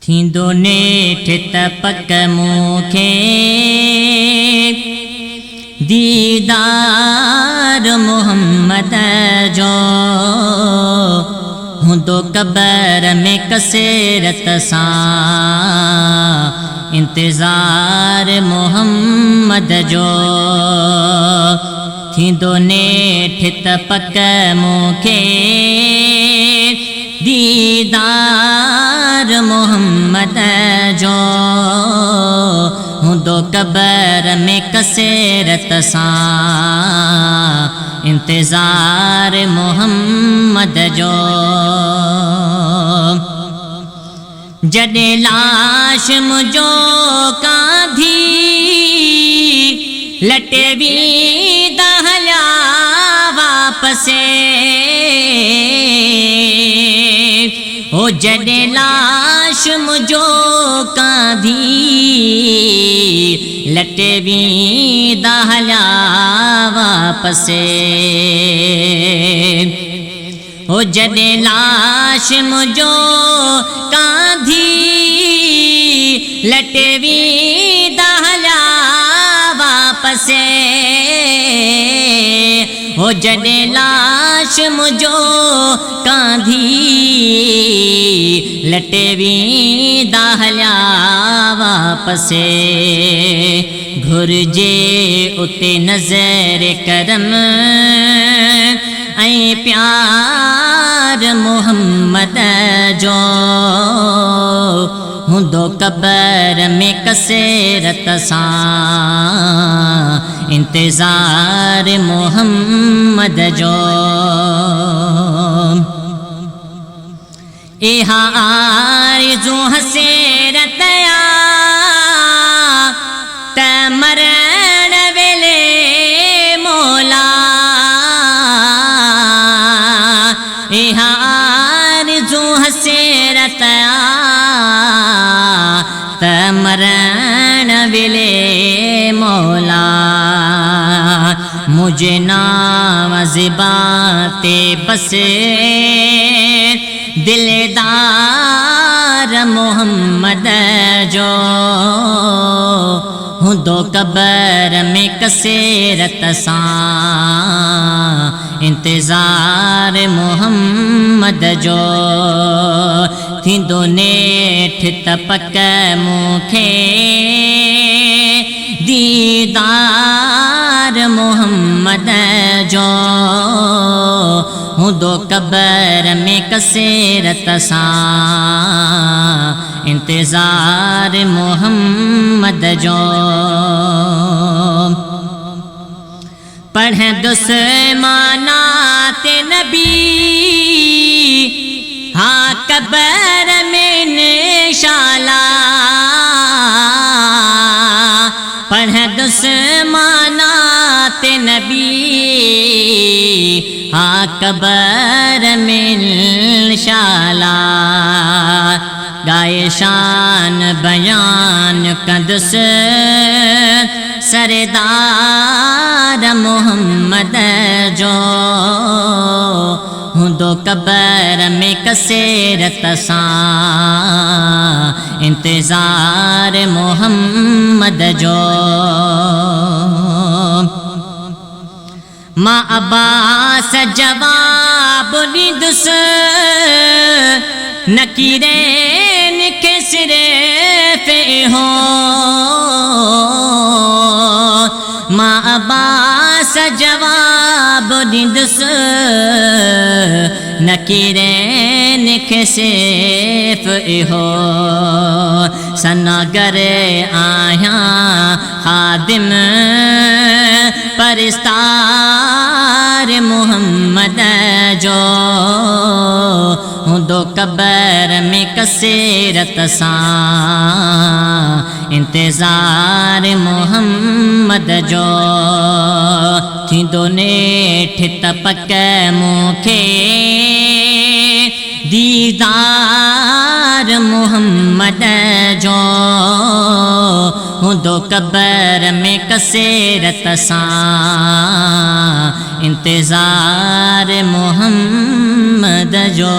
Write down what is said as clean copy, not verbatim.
थींदो नेठ त पक मूंखे दीदार मुहम्मद जो हूंदो क़बर में कसेरत सां इंतज़ार मुहम्मद जो थींदो नेठ त पक मूंखे दीदार मुहम्मद जो हूंदो क़बर में कसेरत सां इंतज़ार मुहम्मद जो जॾहिं लाश मुंहिंजो कांधी लटेवी दहलिया वापसे ओ जॾहिं लाश मुंहिंजो कांधी लटेवी दहलिया वापसे ओ जॾहिं लाश मुंहिंजो कांधी लटेवी दहलिया वापसे ओ जॾहिं लाश मुंहिंजो कांधी लटेवी दहलिया वापसे घुर्जे उते नज़र करम ऐं प्यार मुहम्मद जो हूंदो क़बर में कसेरत सां इंतज़ार मुहम्मद जो इहा आरज़ू हसेरत त मरण वेले मौला इहा आरज़ू हसेरत त मरण वेले मौला मुझे नाम ज़िबाते बसे दिलदार मुहम्मद जो हूंदो क़बर में कसेरत सां इंतज़ार मुहम्मद जो थींदो नेठ त पक मूंखे दीदार मुहम्मद जो हूंदो क़बर में कसेरत सां इंतज़ार मुहम्मद जो पढ़ंदुसि मानाते नबी हाँ क़बर में इंशाअल्लाह पढ़ंदुसि मानाते नबी हाँ क़बर में इंशाअल्लाह गाए शान बयान कंदुसि सरदार मुहम्मद जो हूंदो क़बर में कसेरत सां इंतज़ार मुहम्मद जो मां अब्बास जवाब ॾींदुसि नकीरन खे सिर्फ़ हो मां अब्बास जवाब ॾींदुसि नकीरन खे सिर्फ़ हो सनागर आहियां ख़ादिम परिस्तार मुहम्मद जो हूंदो क़बर में कसेरत सां इंतज़ार मुहम्मद जो थींदो नेठ त पक मूंखे दीदार मुहम्मद जो हूंदो क़बर में कसेरत सां इंतज़ार मुहम्मद जो।